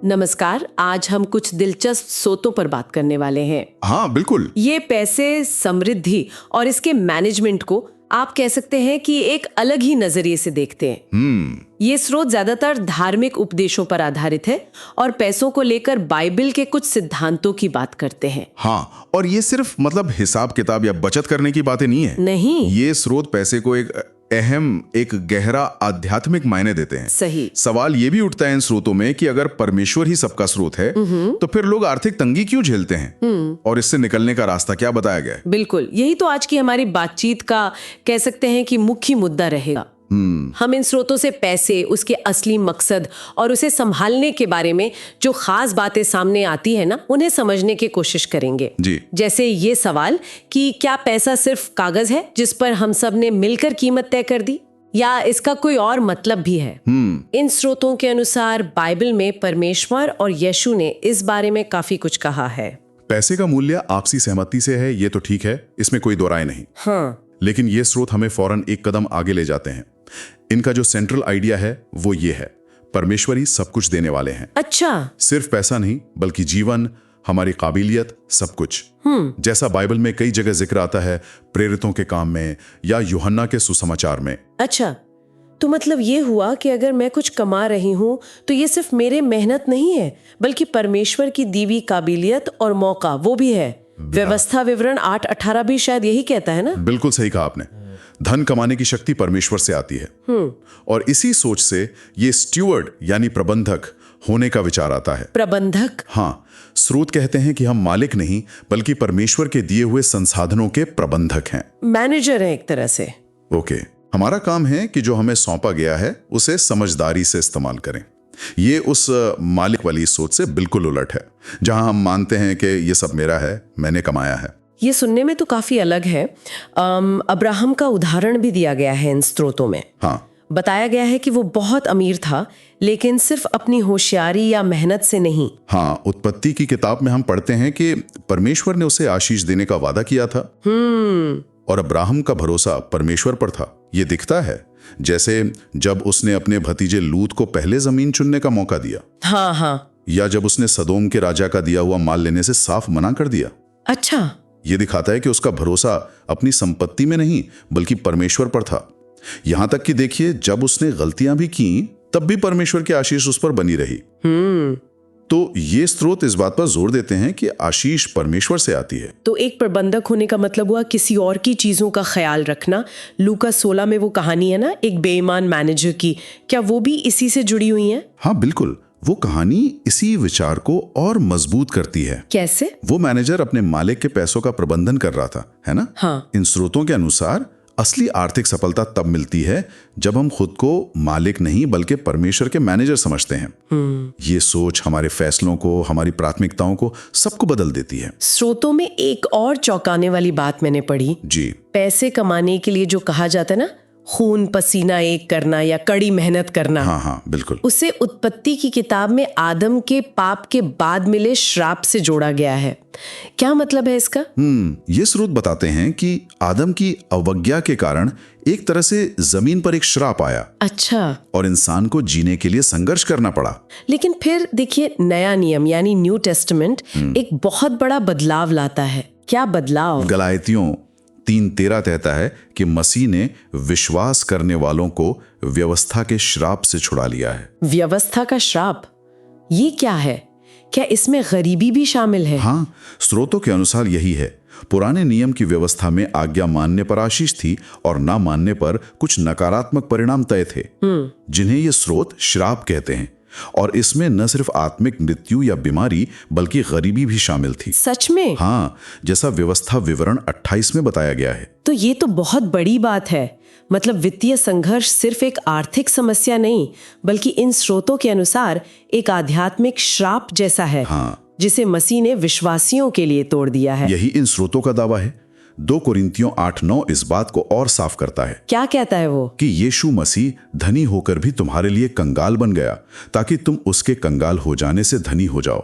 नमस्कार। आज हम कुछ दिलचस्प स्रोतों पर बात करने वाले हैं। हाँ बिल्कुल। ये पैसे, समृद्धि और इसके मैनेजमेंट को आप कह सकते हैं कि एक अलग ही नजरिए से देखते हैं। ये स्रोत ज्यादातर धार्मिक उपदेशों पर आधारित है और पैसों को लेकर बाइबल के कुछ सिद्धांतों की बात करते हैं। हाँ, और ये सिर्फ मतलब हिसाब किताब या बचत करने की बातें नहीं है। नहीं, ये स्रोत पैसे को एक गहरा आध्यात्मिक मायने देते हैं। सही। सवाल ये भी उठता है इन स्रोतों में कि अगर परमेश्वर ही सबका स्रोत है तो फिर लोग आर्थिक तंगी क्यों झेलते हैं और इससे निकलने का रास्ता क्या बताया गया है? बिल्कुल, यही तो आज की हमारी बातचीत का कह सकते हैं कि मुख्य मुद्दा रहेगा। हम इन स्रोतों से पैसे, उसके असली मकसद और उसे संभालने के बारे में जो खास बातें सामने आती है ना, उन्हें समझने की कोशिश करेंगे। जी। जैसे ये सवाल कि क्या पैसा सिर्फ कागज है जिस पर हम सब ने मिलकर कीमत तय कर दी, या इसका कोई और मतलब भी है? इन स्रोतों के अनुसार बाइबल में परमेश्वर और यीशु ने इस बारे में काफी कुछ कहा है। पैसे का मूल्य आपसी सहमति से है, ये तो ठीक है, इसमें कोई दो राय नहीं। हाँ, लेकिन ये स्रोत हमें फौरन एक कदम आगे ले जाते हैं। इनका जो सेंट्रल आइडिया है वो ये है, परमेश्वर ही सब कुछ देने वाले हैं। अच्छा। सिर्फ पैसा नहीं बल्कि जीवन, हमारी काबिलियत, सब कुछ। जैसा बाइबल में कई जगह जिक्र आता है, प्रेरितों के काम में या यूहन्ना के सुसमाचार में। अच्छा, तो मतलब ये हुआ कि अगर मैं कुछ कमा रही हूँ तो ये सिर्फ मेरे मेहनत नहीं है बल्कि परमेश्वर की दी हुई काबिलियत और मौका वो भी है। व्यवस्था विवरण 8:18 भी शायद यही कहता है ना? बिल्कुल सही कहा आपने। धन कमाने की शक्ति परमेश्वर से आती है। और इसी सोच से ये स्ट्यूअर्ड यानी प्रबंधक होने का विचार आता है। प्रबंधक? हाँ, स्रोत कहते हैं कि हम मालिक नहीं बल्कि परमेश्वर के दिए हुए संसाधनों के प्रबंधक हैं। मैनेजर है एक तरह से। ओके, हमारा काम है कि जो हमें सौंपा गया है उसे समझदारी से इस्तेमाल करें। ये उस मालिक वाली सोच से बिल्कुल उलट है, जहां हम मानते हैं कि ये सब मेरा है, मैंने कमाया है। ये सुनने में तो काफी अलग है। अब्राहम का उदाहरण भी दिया गया है इन स्रोतों में। हाँ, बताया गया है कि वो बहुत अमीर था, लेकिन सिर्फ अपनी होशियारी या मेहनत से नहीं। हाँ, उत्पत्ति की किताब में हम पढ़ते हैं कि परमेश्वर ने उसे आशीष देने का वादा किया था। और अब्राहम का भरोसा परमेश्वर पर था। ये दिखता है जैसे जब उसने अपने भतीजे लूत को पहले जमीन चुनने का मौका दिया। हाँ हाँ। या जब उसने सदोम के राजा का दिया हुआ माल लेने से साफ मना कर दिया। अच्छा। ये दिखाता है कि उसका भरोसा अपनी संपत्ति में नहीं बल्कि परमेश्वर पर था। यहां तक कि देखिए, जब उसने गलतियां भी की तब भी परमेश्वर की आशीष उस पर बनी रही। तो ये स्रोत इस बात पर जोर देते हैं कि आशीष परमेश्वर से आती है। तो एक प्रबंधक होने का मतलब हुआ किसी और की चीजों का ख्याल रखना। लूका 16 में वो कहानी है ना, एक बेईमान मैनेजर की, क्या वो भी इसी से जुड़ी हुई है? हाँ बिल्कुल, वो कहानी इसी विचार को और मजबूत करती है। कैसे? वो मैनेजर अपने मालिक के पैसों का प्रबंधन कर रहा था, है ना? हाँ। इन स्रोतों के अनुसार असली आर्थिक सफलता तब मिलती है जब हम खुद को मालिक नहीं बल्कि परमेश्वर के मैनेजर समझते हैं। ये सोच हमारे फैसलों को, हमारी प्राथमिकताओं को, सबको बदल देती है। स्रोतों में एक और चौंकाने वाली बात मैंने पढ़ी। जी। पैसे कमाने के लिए जो कहा जाता है ना, खून पसीना एक करना या कड़ी मेहनत करना। हाँ हाँ बिल्कुल। उसे उत्पत्ति की किताब में आदम के पाप के बाद मिले श्राप से जोड़ा गया है। क्या मतलब है इसका? ये स्रोत बताते हैं कि आदम की अवज्ञा के कारण एक तरह से जमीन पर एक श्राप आया। अच्छा। और इंसान को जीने के लिए संघर्ष करना पड़ा। लेकिन फिर देखिए, नया नियम यानी न्यू टेस्टामेंट एक बहुत बड़ा बदलाव लाता है। क्या बदलाव? गलातियों 3:13 कहता है कि मसीह ने विश्वास करने वालों को व्यवस्था के श्राप से छुड़ा लिया है। व्यवस्था का श्राप, ये क्या है? क्या इसमें गरीबी भी शामिल है? हाँ, स्रोतों के अनुसार यही है। पुराने नियम की व्यवस्था में आज्ञा मानने पर आशीष थी और ना मानने पर कुछ नकारात्मक परिणाम तय थे, जिन्हें ये स्रोत श्राप कहते हैं। और इसमें न सिर्फ आत्मिक मृत्यु या बीमारी बल्कि गरीबी भी शामिल थी। सच में? हाँ, जैसा व्यवस्था विवरण 28 में बताया गया है। तो ये तो बहुत बड़ी बात है। मतलब वित्तीय संघर्ष सिर्फ एक आर्थिक समस्या नहीं बल्कि इन स्रोतों के अनुसार एक आध्यात्मिक श्राप जैसा है। हाँ, जिसे मसीह ने विश्वासियों के लिए तोड़ दिया है। यही इन स्रोतों का दावा है। 2 कोरिन्थियों 8:9 इस बात को और साफ करता है। क्या कहता है वो? कि यीशु मसीह धनी होकर भी तुम्हारे लिए कंगाल बन गया ताकि तुम उसके कंगाल हो जाने से धनी हो जाओ।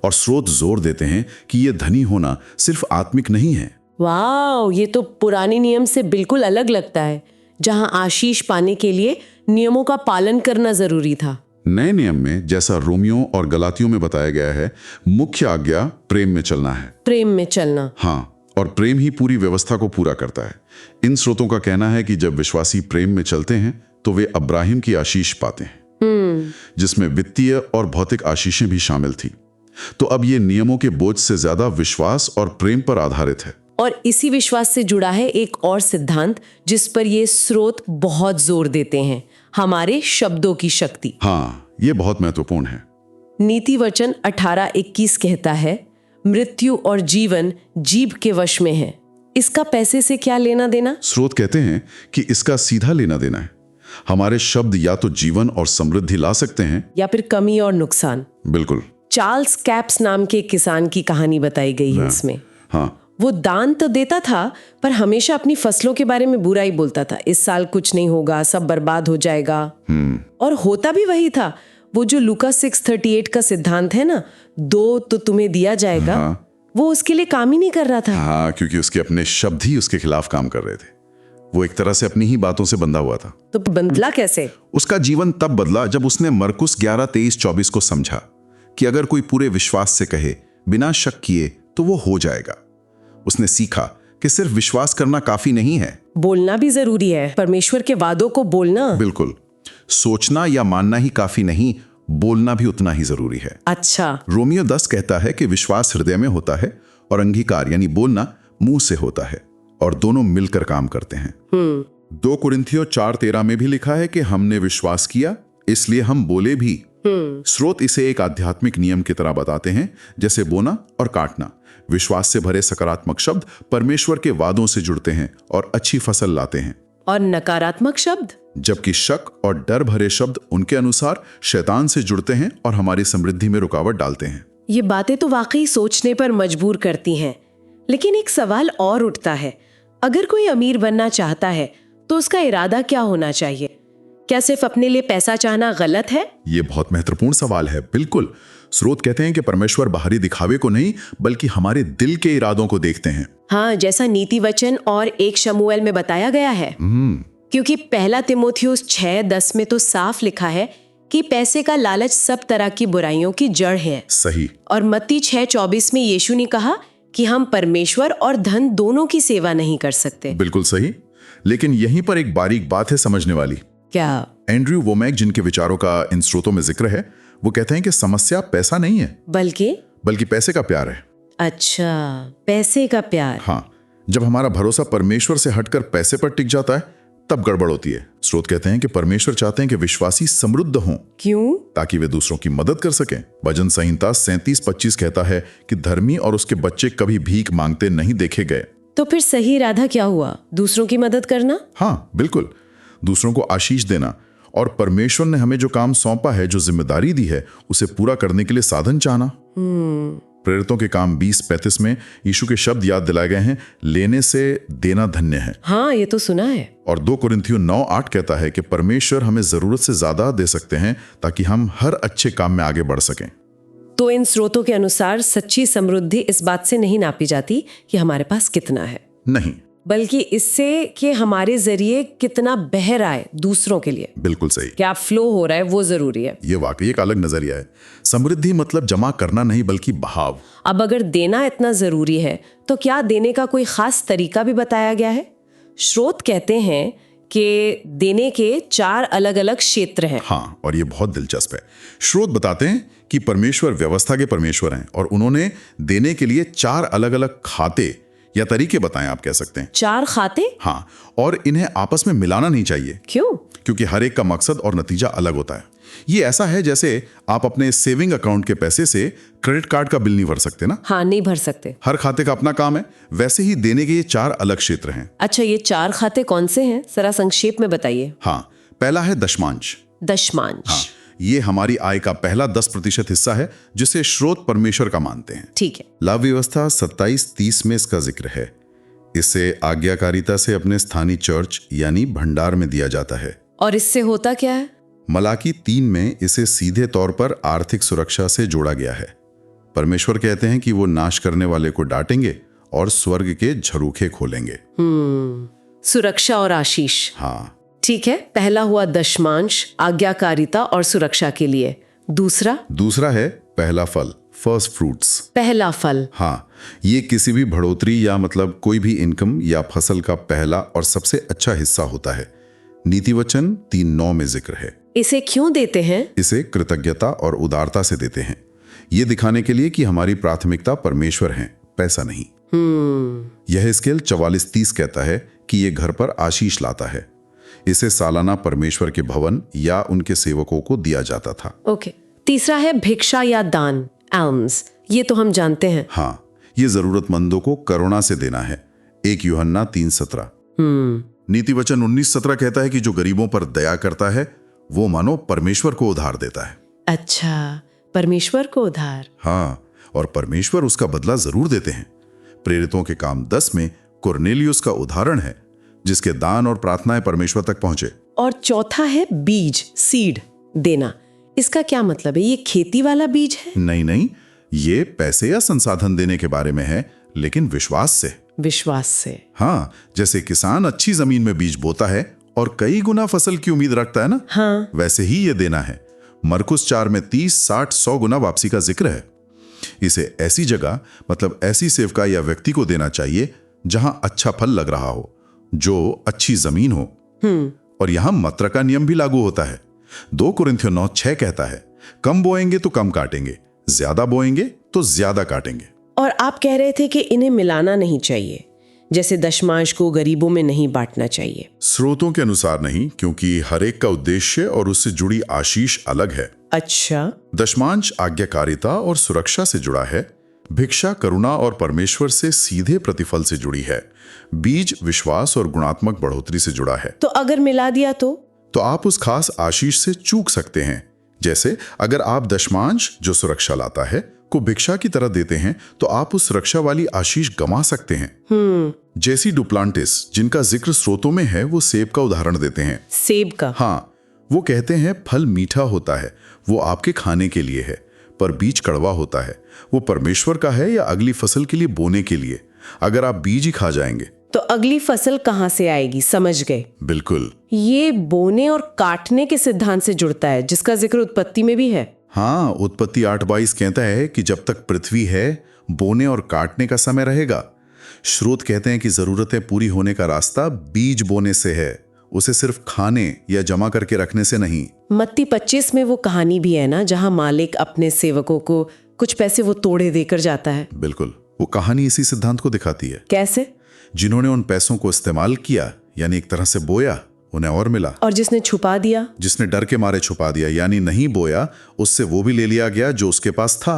और स्रोत जोर देते हैं कि यह धनी होना सिर्फ आत्मिक नहीं है। वाह, ये तो पुराने नियम से बिल्कुल अलग लगता है, जहां आशीष पाने के लिए नियमों का पालन करना जरूरी था। नए नियम में, जैसा रोमियो और गलातियों में बताया गया है, मुख्य आज्ञा प्रेम में चलना है। प्रेम में चलना। हाँ, और प्रेम ही पूरी व्यवस्था को पूरा करता है। इन स्रोतों का कहना है कि जब विश्वासी प्रेम में चलते हैं तो वे अब्राहिम की आशीष पाते हैं, जिसमें वित्तीय और भौतिक आशीषें भी शामिल थी। तो अब ये नियमों के बोझ से ज्यादा विश्वास और प्रेम पर आधारित है। और इसी विश्वास से जुड़ा है एक और सिद्धांत जिस पर ये स्रोत बहुत जोर देते हैं, हमारे शब्दों की शक्ति। हाँ, ये बहुत महत्वपूर्ण है। नीति वचन 18:21 कहता है, मृत्यु और जीवन जीभ के वश में है, इसका पैसे से क्या लेना देना। स्रोत कहते हैं कि इसका सीधा लेना देना है। हमारे शब्द या तो जीवन और समृद्धि ला सकते हैं या फिर कमी और नुकसान। बिल्कुल। चार्ल्स कैप्स नाम के किसान की कहानी बताई गई है इसमें। हाँ, वो दान तो देता था पर हमेशा अपनी फसलों के बारे में बुरा ही बोलता था। इस साल कुछ नहीं होगा, सब बर्बाद हो जाएगा। और होता भी वही था। वो जो लूका 6:38 का सिद्धांत है ना, 2 तो तुम्हें दिया जाएगा, वो उसके लिए काम ही नहीं कर रहा था। हाँ, क्योंकि उसके अपने शब्द ही उसके खिलाफ काम कर रहे थे। वो एक तरह से अपनी ही बातों से बंधा हुआ था। तो बदला कैसे? उसका जीवन तब बदला जब उसने मरकुस 11:23-24 को समझा कि अगर कोई पूरे विश्वास से कहे, बिना शक किए, तो वो हो जाएगा। उसने सीखा कि सिर्फ विश्वास करना काफी नहीं है, बोलना भी जरूरी है। परमेश्वर के वादों को बोलना। बिल्कुल। सोचना या मानना ही काफी नहीं, बोलना भी उतना ही जरूरी है। अच्छा। रोमियो 10 कहता है कि विश्वास हृदय में होता है और अंगीकार यानी बोलना मुंह से होता है, और दोनों मिलकर काम करते हैं। 2 कुरिन्थियों 4:13 में भी लिखा है कि हमने विश्वास किया इसलिए हम बोले भी। स्रोत इसे एक आध्यात्मिक नियम की तरह बताते हैं, जैसे बोना और काटना। विश्वास से भरे सकारात्मक शब्द परमेश्वर के वादों से जुड़ते हैं और अच्छी फसल लाते हैं, और नकारात्मक शब्द, जबकि शक और डर भरे शब्द उनके अनुसार शैतान से जुड़ते हैं और हमारी समृद्धि में रुकावट डालते हैं। ये बातें तो वाकई सोचने पर मजबूर करती हैं। लेकिन एक सवाल और उठता है, अगर कोई अमीर बनना चाहता है तो उसका इरादा क्या होना चाहिए? क्या सिर्फ अपने लिए पैसा चाहना गलत है? ये बहुत महत्वपूर्ण सवाल है। बिल्कुल। स्रोत कहते हैं कि परमेश्वर बाहरी दिखावे को नहीं, बल्कि हमारे दिल के इरादों को देखते हैं। हाँ, जैसा नीति वचन और 1 शमूएल में बताया गया है। क्योंकि 1 तीमुथियुस 6:10 में तो साफ लिखा है कि पैसे का लालच सब तरह की बुराइयों की जड़ है। सही। और मत्ती 6:24 में यीशु ने कहा कि हम परमेश्वर और धन दोनों की सेवा नहीं कर सकते। बिल्कुल सही। लेकिन यहीं पर एक बारीक बात है समझने वाली। क्या? एंड्रयू वोमैक, जिनके विचारों का इन स्रोतों में जिक्र है, वो कहते हैं कि समस्या पैसा नहीं है, बल्कि पैसे का प्यार है। अच्छा, पैसे का प्यार। हाँ, जब हमारा भरोसा परमेश्वर से हटकर पैसे पर टिक जाता है तब गड़बड़ होती है। स्रोत कहते हैं कि परमेश्वर चाहते हैं कि विश्वासी समृद्ध हों। क्यों? ताकि वे दूसरों की मदद कर सकें। भजन संहिता 37:25 कहता है कि धर्मी और उसके बच्चे कभी भीख मांगते नहीं देखे गए। तो फिर सही इरादा क्या हुआ? दूसरों की मदद करना। हाँ, बिल्कुल। दूसरों को आशीष देना, और परमेश्वर ने हमें जो काम सौंपा है, जो जिम्मेदारी दी है, उसे पूरा करने के लिए साधन चाहना। प्रेरितों के काम 20:35 में यीशु के शब्द याद दिलाए गए हैं, लेने से देना धन्य है। हाँ, ये तो सुना है। और 2 कुरिन्थियों 9:8 कहता है कि परमेश्वर हमें जरूरत से ज्यादा दे सकते हैं ताकि हम हर अच्छे काम में आगे बढ़ सकें। तो इन स्रोतों के अनुसार सच्ची समृद्धि इस बात से नहीं नापी जाती कि हमारे पास कितना है, नहीं, बल्कि इससे कि हमारे जरिए कितना बह रहा है दूसरों के लिए। बिल्कुल सही। क्या फ्लो हो रहा है, वो जरूरी है। ये वाकई एक अलग नजरिया है। समृद्धि मतलब जमा करना नहीं, बल्कि बहाव। अब अगर देना इतना जरूरी है तो क्या देने का कोई खास तरीका भी बताया गया है? स्रोत कहते हैं कि देने के 4 अलग अलग क्षेत्र हैं। हाँ, और ये बहुत दिलचस्प है। स्रोत बताते हैं कि परमेश्वर व्यवस्था के परमेश्वर हैं और उन्होंने देने के लिए 4 अलग अलग खाते या तरीके बताएं, आप कह सकते हैं। 4 खाते? हाँ, और इन्हें आपस में मिलाना नहीं चाहिए। क्यों? क्योंकि हर एक का मकसद और नतीजा अलग होता है। ये ऐसा है जैसे आप अपने सेविंग अकाउंट के पैसे से क्रेडिट कार्ड का बिल नहीं भर सकते ना। हाँ, नहीं भर सकते। हर खाते का अपना काम है। वैसे ही देने के ये 4 अलग क्षेत्र हैं। अच्छा, ये 4 खाते कौन से हैं? जरा संक्षेप में बताइए। हाँ, पहला है दशमांश। दशमांश। हाँ, ये हमारी आय का पहला 10% हिस्सा है जिसे स्रोत परमेश्वर का मानते हैं। ठीक है। लाभ व्यवस्था 27:30 में इसका जिक्र है। इसे आज्ञाकारिता से अपने स्थानीय चर्च यानी भंडार में दिया जाता है। और इससे होता क्या है? मलाकी 3 में इसे सीधे तौर पर आर्थिक सुरक्षा से जोड़ा गया है। परमेश्वर कहते हैं कि वो नाश करने वाले को डांटेंगे और स्वर्ग के झरोखे खोलेंगे। सुरक्षा और आशीष। हाँ, ठीक है, पहला हुआ दशमांश, आज्ञाकारिता और सुरक्षा के लिए। दूसरा है पहला फल, फर्स्ट फ्रूट्स। पहला फल। हाँ, ये किसी भी बढ़ोतरी या मतलब कोई भी इनकम या फसल का पहला और सबसे अच्छा हिस्सा होता है। नीति वचन 3:9 में जिक्र है। इसे क्यों देते हैं? इसे कृतज्ञता और उदारता से देते हैं, ये दिखाने के लिए कि हमारी प्राथमिकता परमेश्वर है, पैसा नहीं। यह स्केल 44:30 कहता है कि ये घर पर आशीष लाता है। इसे सालाना परमेश्वर के भवन या उनके सेवकों को दिया जाता था। ओके। तीसरा है भिक्षा या दान, एल्म्स। ये तो हम जानते हैं। हाँ, ये जरूरतमंदों को करुणा से देना है। 1 यूहन्ना 3:17। नीति वचन 19:17 कहता है कि जो गरीबों पर दया करता है वो मानो परमेश्वर को उधार देता है। अच्छा, परमेश्वर को उधार। हाँ, और परमेश्वर उसका बदला जरूर देते हैं। प्रेरितों के काम 10 में कुरनेलियुस का उदाहरण है, जिसके दान और प्रार्थनाएं परमेश्वर तक पहुंचे। और चौथा है बीज, सीड देना। इसका क्या मतलब है? ये खेती वाला बीज है? नहीं, ये पैसे या संसाधन देने के बारे में है, लेकिन विश्वास से। विश्वास से। हाँ, जैसे किसान अच्छी जमीन में बीज बोता है और कई गुना फसल की उम्मीद रखता है ना, हाँ, वैसे ही ये देना है। मरकुस 4 में 30, 60, 100 गुना वापसी का जिक्र है। इसे ऐसी जगह मतलब ऐसी सेवका या व्यक्ति को देना चाहिए जहां अच्छा फल लग रहा हो, जो अच्छी जमीन हो। और यहां मत्र का नियम भी लागू होता है। 2 कुरिन्थियों 9:6 कहता है, कम बोएंगे तो कम काटेंगे, ज्यादा बोएंगे तो ज्यादा काटेंगे। और आप कह रहे थे कि इन्हें मिलाना नहीं चाहिए, जैसे दशमांश को गरीबों में नहीं बांटना चाहिए। स्रोतों के अनुसार नहीं, क्योंकि हर एक का उद्देश्य और उससे जुड़ी आशीष अलग है। अच्छा। दशमांश आज्ञाकारिता और सुरक्षा से जुड़ा है। भिक्षा करुणा और परमेश्वर से सीधे प्रतिफल से जुड़ी है। बीज विश्वास और गुणात्मक बढ़ोतरी से जुड़ा है। तो अगर मिला दिया तो आप उस खास आशीष से चूक सकते हैं। जैसे अगर आप दशमांश, जो सुरक्षा लाता है, को भिक्षा की तरह देते हैं तो आप उस सुरक्षा वाली आशीष गंवा सकते हैं। जेसी डुप्लांटिस, जिनका जिक्र स्रोतों में है, वो सेब का उदाहरण देते हैं। सेब का? हाँ, वो कहते हैं फल मीठा होता है, वो आपके खाने के लिए है, पर बीज कड़वा होता है। वो परमेश्वर का है या अगली फसल के लिए बोने के लिए। अगर आप बीज ही खा जाएंगे तो अगली फसल कहाँ से आएगी? समझ गए। बिल्कुल। ये बोने और काटने के सिद्धांत से जुड़ता है, जिसका जिक्र उत्पत्ति में भी है। हाँ, उत्पत्ति 8:22 कहता है कि जब तक पृथ्वी है, बोने और काटने का समय रहेगा। स्रोत कहते हैं कि जरूरतें पूरी होने का रास्ता बीज बोने से है, उसे सिर्फ खाने या जमा करके रखने से नहीं। मत्ती 25 में वो कहानी भी है ना, जहां मालिक अपने सेवकों को कुछ पैसे वो तोड़े देकर जाता है। बिल्कुल, वो कहानी इसी सिद्धांत को दिखाती है। कैसे? जिन्होंने उन पैसों को इस्तेमाल किया, यानी एक तरह से बोया, उन्हें और मिला। और जिसने छुपा दिया, जिसने डर के मारे छुपा दिया, यानी नहीं बोया, उससे वो भी ले लिया गया जो उसके पास था।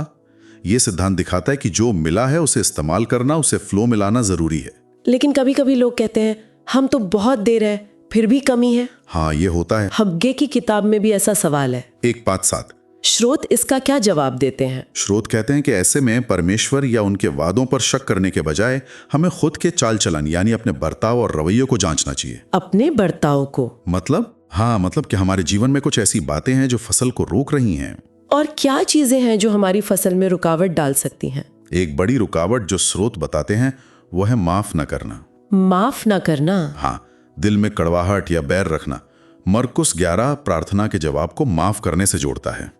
ये सिद्धांत दिखाता है कि जो मिला है उसे इस्तेमाल करना, उसे फ्लो मिलाना जरूरी है। लेकिन कभी कभी लोग कहते हैं हम तो बहुत दे रहे हैं, फिर भी कमी है। हाँ, ये होता है। हग्गे की किताब में भी ऐसा सवाल है। 1:5-7। स्रोत इसका क्या जवाब देते हैं? स्रोत कहते हैं कि ऐसे में परमेश्वर या उनके वादों पर शक करने के बजाय हमें खुद के चाल चलन, यानी अपने बर्ताव और रवैयों को जांचना चाहिए। अपने बर्ताव को? मतलब कि हमारे जीवन में कुछ ऐसी बातें हैं जो फसल को रोक रही हैं। और क्या चीजें हैं जो हमारी फसल में रुकावट डाल सकती हैं? एक बड़ी रुकावट जो स्रोत बताते हैं वो है माफ न करना। माफ न करना? हाँ, दिल में कड़वाहट या बैर रखना। मरकुस 11 प्रार्थना के जवाब को माफ करने से जोड़ता है।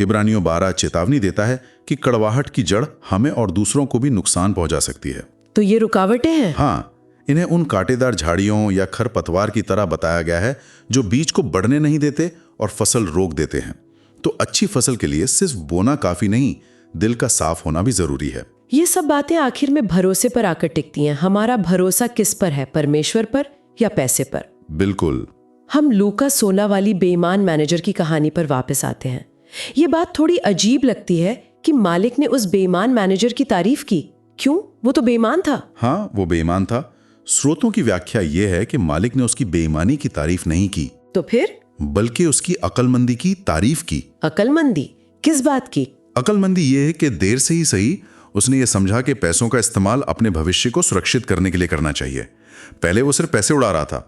इब्रानियों 12 चेतावनी देता है कि कड़वाहट की जड़ हमें और दूसरों को भी नुकसान पहुंचा सकती है। तो ये रुकावटें हैं? हाँ, इन्हें उन कांटेदार झाड़ियों या खरपतवार की तरह बताया गया है जो बीज को बढ़ने नहीं देते और फसल रोक देते हैं। तो अच्छी फसल के लिए सिर्फ बोना काफी नहीं, दिल का साफ होना भी जरूरी है। ये सब बातें आखिर में भरोसे पर आकर टिकती हैं। हमारा भरोसा किस पर है, परमेश्वर पर या पैसे पर? बिल्कुल। हम लूका 16 वाली बेईमान मैनेजर की कहानी पर वापस आते हैं। ये बात थोड़ी अजीब लगती है कि मालिक ने उस बेईमान मैनेजर की तारीफ की। क्यों? वो तो बेईमान था। हाँ, वो बेईमान था। स्रोतों की व्याख्या यह है कि मालिक ने उसकी बेईमानी की तारीफ नहीं की, तो फिर? बल्कि उसकी अकलमंदी की तारीफ की। अकलमंदी? किस बात की? अकलमंदी यह है कि देर से ही सही उसने ये समझा कि पैसों का इस्तेमाल अपने भविष्य को सुरक्षित करने के लिए करना चाहिए। पहले वो सिर्फ पैसे उड़ा रहा था।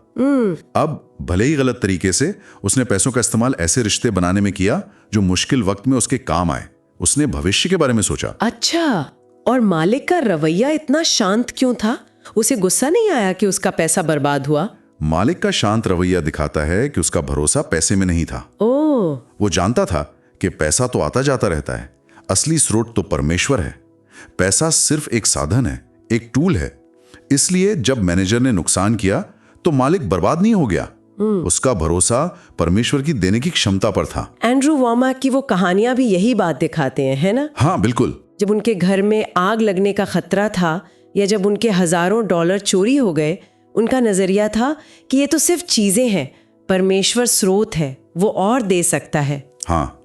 अब भले ही गलत तरीके से उसने पैसों का इस्तेमाल ऐसे रिश्ते बनाने में किया जो मुश्किल वक्त में उसके काम आए। उसने भविष्य के बारे में सोचा। अच्छा, और मालिक का रवैया इतना शांत क्यों था? उसे गुस्सा नहीं आया कि उसका पैसा बर्बाद हुआ? मालिक का शांत रवैया दिखाता है कि उसका भरोसा पैसे में नहीं था। ओह, वो जानता था कि पैसा तो आता जाता रहता है, असली स्रोत तो परमेश्वर है। पैसा सिर्फ एक साधन है, एक टूल है। इसलिए जब मैनेजर ने नुकसान किया तो मालिक बर्बाद नहीं हो गया। उसका भरोसा परमेश्वर की देने की क्षमता पर था। एंड्रू वॉर्मैक की वो कहानियां भी यही बात दिखाते हैं, है ना? हाँ बिल्कुल। जब उनके घर में आग लगने का खतरा था या जब उनके हजारों डॉलर चोरी हो गए, उनका नजरिया था कि ये तो सिर्फ चीजें हैं, परमेश्वर स्रोत है, वो और दे सकता है। हाँ,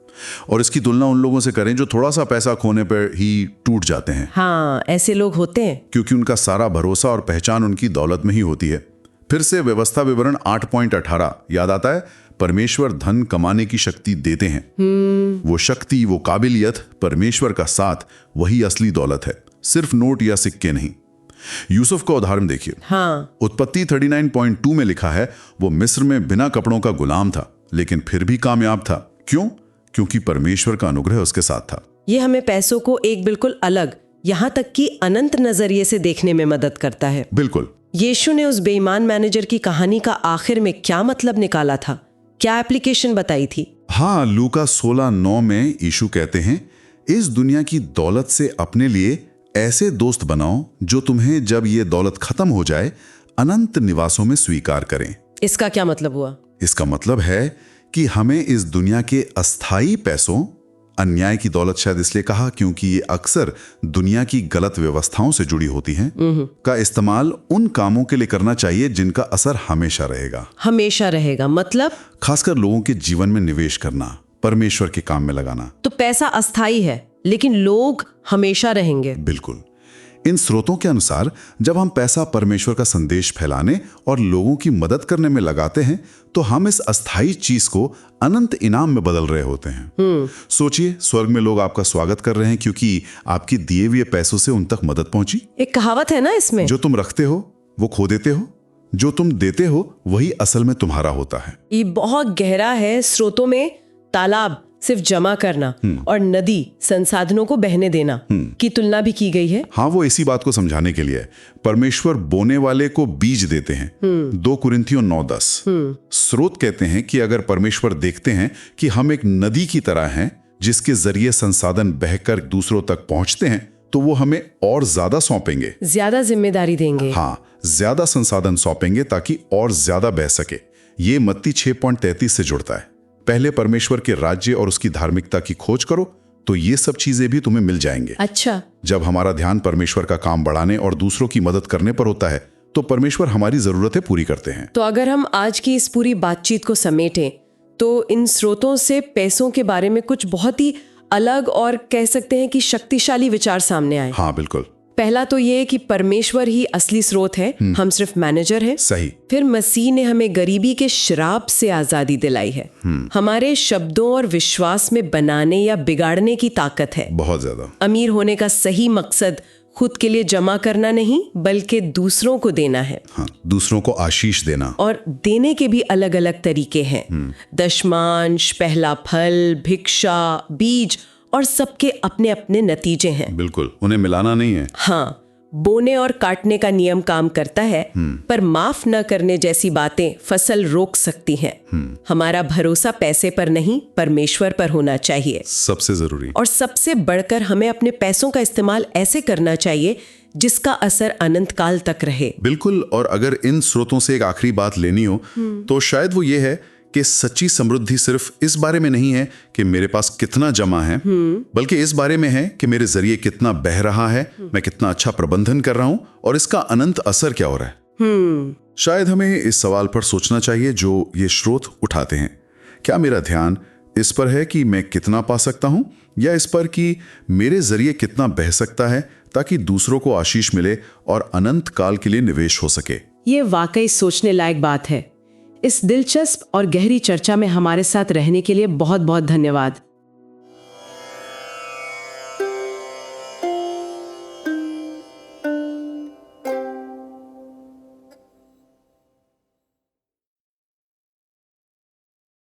और इसकी तुलना उन लोगों से करें जो थोड़ा सा पैसा खोने पर ही टूट जाते हैं। हाँ, ऐसे लोग होते हैं। क्योंकि उनका सारा भरोसा और पहचान उनकी दौलत में ही होती है। फिर से व्यवस्था विवरण 8.18 याद आता है। परमेश्वर धन कमाने की शक्ति देते हैं। वो शक्ति, वो काबिलियत, परमेश्वर का साथ, वही असली दौलत है, सिर्फ नोट या सिक्के नहीं। यूसुफ का उदाहरण देखिए। हाँ, उत्पत्ति 39.2 में लिखा है, वो मिस्र में बिना कपड़ों का गुलाम था, लेकिन फिर भी कामयाब था। क्यों? क्योंकि परमेश्वर का अनुग्रह उसके साथ था। ये हमें पैसों को एक बिल्कुल अलग, यहाँ तक कि अनंत नजरिए से देखने में मदद करता है। बिल्कुल। यीशु ने उस बेईमान मैनेजर की कहानी का आखिर में क्या मतलब निकाला था? क्या एप्लीकेशन बताई थी? हाँ, लूका 16:9 में यीशु कहते हैं, इस दुनिया की दौलत से अपने लिए ऐसे दोस्त बनाओ जो तुम्हें जब ये दौलत खत्म हो जाए अनंत निवासों में स्वीकार करें। इसका क्या मतलब हुआ? इसका मतलब है कि हमें इस दुनिया के अस्थाई पैसों, अन्याय की दौलत शायद इसलिए कहा क्योंकि ये अक्सर दुनिया की गलत व्यवस्थाओं से जुड़ी होती हैं, का इस्तेमाल उन कामों के लिए करना चाहिए जिनका असर हमेशा रहेगा। हमेशा रहेगा मतलब? खासकर लोगों के जीवन में निवेश करना, परमेश्वर के काम में लगाना। तो पैसा अस्थाई है लेकिन लोग हमेशा रहेंगे। बिल्कुल। इन स्रोतों के अनुसार जब हम पैसा परमेश्वर का संदेश फैलाने और लोगों की मदद करने में लगाते हैं तो हम इस अस्थाई चीज को अनंत इनाम में बदल रहे होते हैं। सोचिए, स्वर्ग में लोग आपका स्वागत कर रहे हैं क्योंकि आपकी दिए हुए पैसों से उन तक मदद पहुंची। एक कहावत है ना इसमें, जो तुम रखते हो वो खो देते हो, जो तुम देते हो वही असल में तुम्हारा होता है। ये बहुत गहरा है। स्रोतों में तालाब सिर्फ जमा करना और नदी संसाधनों को बहने देना की तुलना भी की गई है। हाँ, वो इसी बात को समझाने के लिए परमेश्वर बोने वाले को बीज देते हैं। 2 कुरिन्थियों 9:10। स्रोत कहते हैं कि अगर परमेश्वर देखते हैं कि हम एक नदी की तरह हैं जिसके जरिए संसाधन बहकर दूसरों तक पहुंचते हैं, तो वो हमें और ज्यादा सौंपेंगे, ज्यादा जिम्मेदारी देंगे। हाँ, ज्यादा संसाधन सौंपेंगे ताकि और ज्यादा बह सके। ये मत्ती 6.33 से जुड़ता है। पहले परमेश्वर के राज्य और उसकी धार्मिकता की खोज करो तो ये सब चीजें भी तुम्हें मिल जाएंगे। अच्छा, जब हमारा ध्यान परमेश्वर का काम बढ़ाने और दूसरों की मदद करने पर होता है तो परमेश्वर हमारी जरूरतें पूरी करते हैं। तो अगर हम आज की इस पूरी बातचीत को समेटें तो इन स्रोतों से पैसों के बारे में कुछ बहुत ही अलग और कह सकते हैं कि शक्तिशाली विचार सामने आए। हाँ बिल्कुल। पहला तो ये कि परमेश्वर ही असली स्रोत है, हम सिर्फ मैनेजर हैं। सही। फिर मसीह ने हमें गरीबी के श्राप से आजादी दिलाई है। हमारे शब्दों और विश्वास में बनाने या बिगाड़ने की ताकत है। बहुत ज्यादा। अमीर होने का सही मकसद खुद के लिए जमा करना नहीं बल्कि दूसरों को देना है। हाँ, दूसरों को आशीष देना। और देने के भी अलग अलग तरीके हैं। दशमांश, पहला फल, भिक्षा, बीज, और सबके अपने अपने नतीजे हैं। बिल्कुल, उन्हें मिलाना नहीं है। हाँ, बोने और काटने का नियम काम करता है, पर माफ न करने जैसी बातें फसल रोक सकती हैं। हमारा भरोसा पैसे पर नहीं, परमेश्वर पर होना चाहिए, सबसे जरूरी। और सबसे बढ़कर हमें अपने पैसों का इस्तेमाल ऐसे करना चाहिए जिसका असर अनंत काल तक रहे। बिल्कुल। और अगर इन स्रोतों से एक आखिरी बात लेनी हो तो शायद वो ये है कि सच्ची समृद्धि सिर्फ इस बारे में नहीं है कि मेरे पास कितना जमा है, बल्कि इस बारे में है कि मेरे जरिए कितना बह रहा है, मैं कितना अच्छा प्रबंधन कर रहा हूं और इसका अनंत असर क्या हो रहा है। शायद हमें इस सवाल पर सोचना चाहिए जो ये स्रोत उठाते हैं। क्या मेरा ध्यान इस पर है कि मैं कितना पा सकता हूं, या इस पर कि मेरे जरिए कितना बह सकता है ताकि दूसरों को आशीष मिले और अनंत काल के लिए निवेश हो सके। ये वाकई सोचने लायक बात है। इस दिलचस्प और गहरी चर्चा में हमारे साथ रहने के लिए बहुत बहुत धन्यवाद।